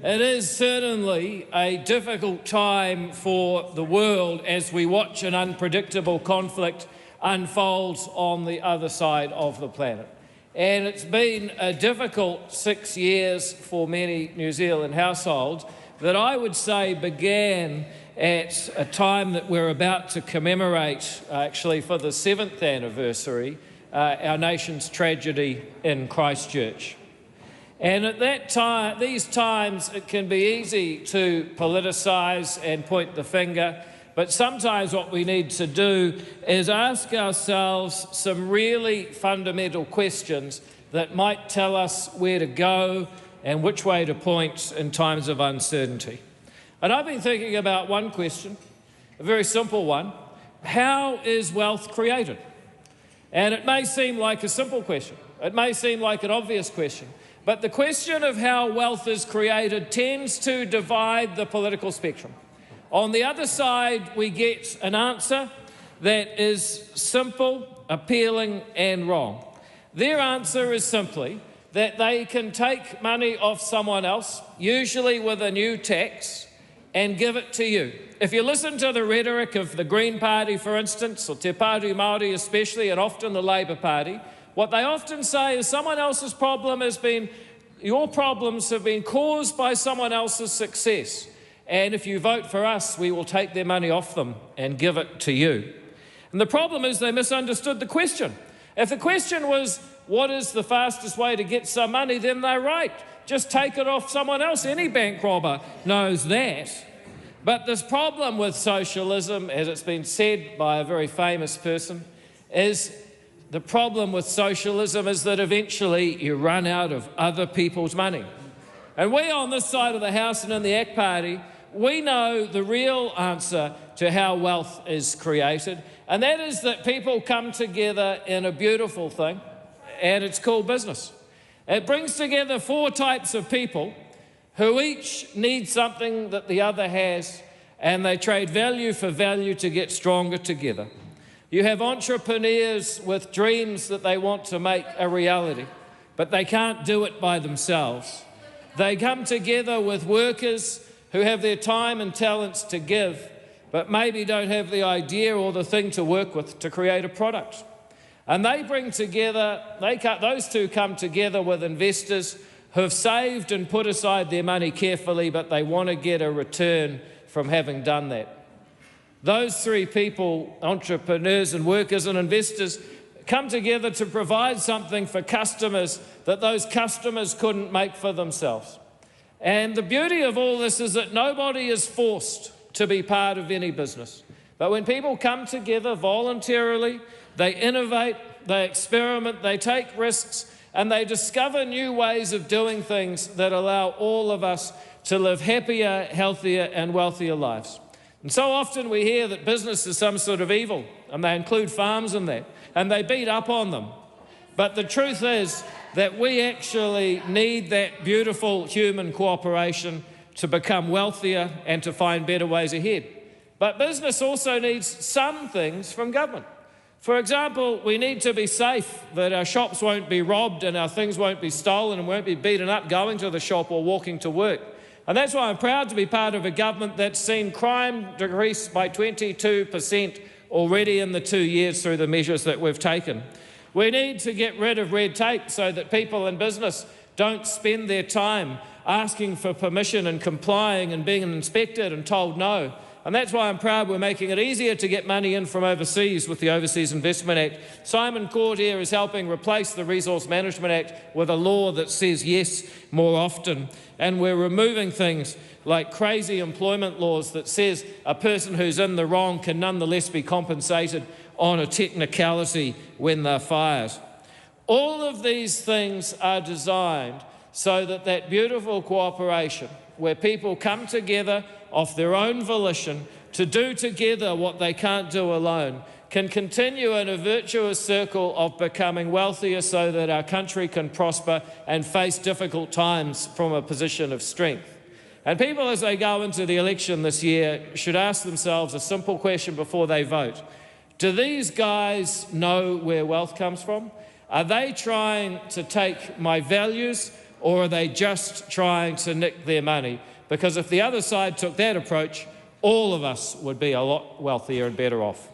It is certainly a difficult time for the world as we watch an unpredictable conflict unfold on the other side of the planet. And it's been a difficult 6 years for many New Zealand households that I would say began at a time that we're about to commemorate, actually for the 7th anniversary, our nation's tragedy in Christchurch. And at that time, these times, it can be easy to politicise and point the finger, but sometimes what we need to do is ask ourselves some really fundamental questions that might tell us where to go and which way to point in times of uncertainty. And I've been thinking about one question, a very simple one. How is wealth created? And it may seem like a simple question. It may seem like an obvious question. But the question of how wealth is created tends to divide the political spectrum. On the other side, we get an answer that is simple, appealing, and wrong. Their answer is simply that they can take money off someone else, usually with a new tax, and give it to you. If you listen to the rhetoric of the Green Party, for instance, or Te Pāti Māori especially, and often the Labour Party, what they often say is someone else's problem has been, your problems have been caused by someone else's success. And if you vote for us, we will take their money off them and give it to you. And the problem is they misunderstood the question. If the question was, what is the fastest way to get some money, then they're right. Just take it off someone else. Any bank robber knows that. But this problem with socialism, as it's been said by a very famous person, is the problem with socialism is that eventually you run out of other people's money. And we on this side of the House and in the ACT Party, we know the real answer to how wealth is created, and that is that people come together in a beautiful thing, and it's called business. It brings together 4 types of people who each need something that the other has, and they trade value for value to get stronger together. You have entrepreneurs with dreams that they want to make a reality, but they can't do it by themselves. They come together with workers who have their time and talents to give, but maybe don't have the idea or the thing to work with to create a product. And they bring together, those two come together with investors who have saved and put aside their money carefully, but they want to get a return from having done that. Those 3 people, entrepreneurs and workers and investors, come together to provide something for customers that those customers couldn't make for themselves. And the beauty of all this is that nobody is forced to be part of any business. But when people come together voluntarily, they innovate, they experiment, they take risks, and they discover new ways of doing things that allow all of us to live happier, healthier, and wealthier lives. And so often we hear that business is some sort of evil, and they include farms in that, and they beat up on them. But the truth is that we actually need that beautiful human cooperation to become wealthier and to find better ways ahead. But business also needs some things from government. For example, we need to be safe that our shops won't be robbed and our things won't be stolen and won't be beaten up going to the shop or walking to work. And that's why I'm proud to be part of a government that's seen crime decrease by 22% already in the 2 years through the measures that we've taken. We need to get rid of red tape so that people in business don't spend their time asking for permission and complying and being inspected and told no. And that's why I'm proud we're making it easier to get money in from overseas with the Overseas Investment Act. Simon Court here is helping replace the Resource Management Act with a law that says yes more often. And we're removing things like crazy employment laws that says a person who's in the wrong can nonetheless be compensated on a technicality when they're fired. All of these things are designed so that that beautiful cooperation where people come together of their own volition to do together what they can't do alone can continue in a virtuous circle of becoming wealthier so that our country can prosper and face difficult times from a position of strength. And people, as they go into the election this year, should ask themselves a simple question before they vote. Do these guys know where wealth comes from? Are they trying to take my values or are they just trying to nick their money? Because if the other side took that approach, all of us would be a lot wealthier and better off.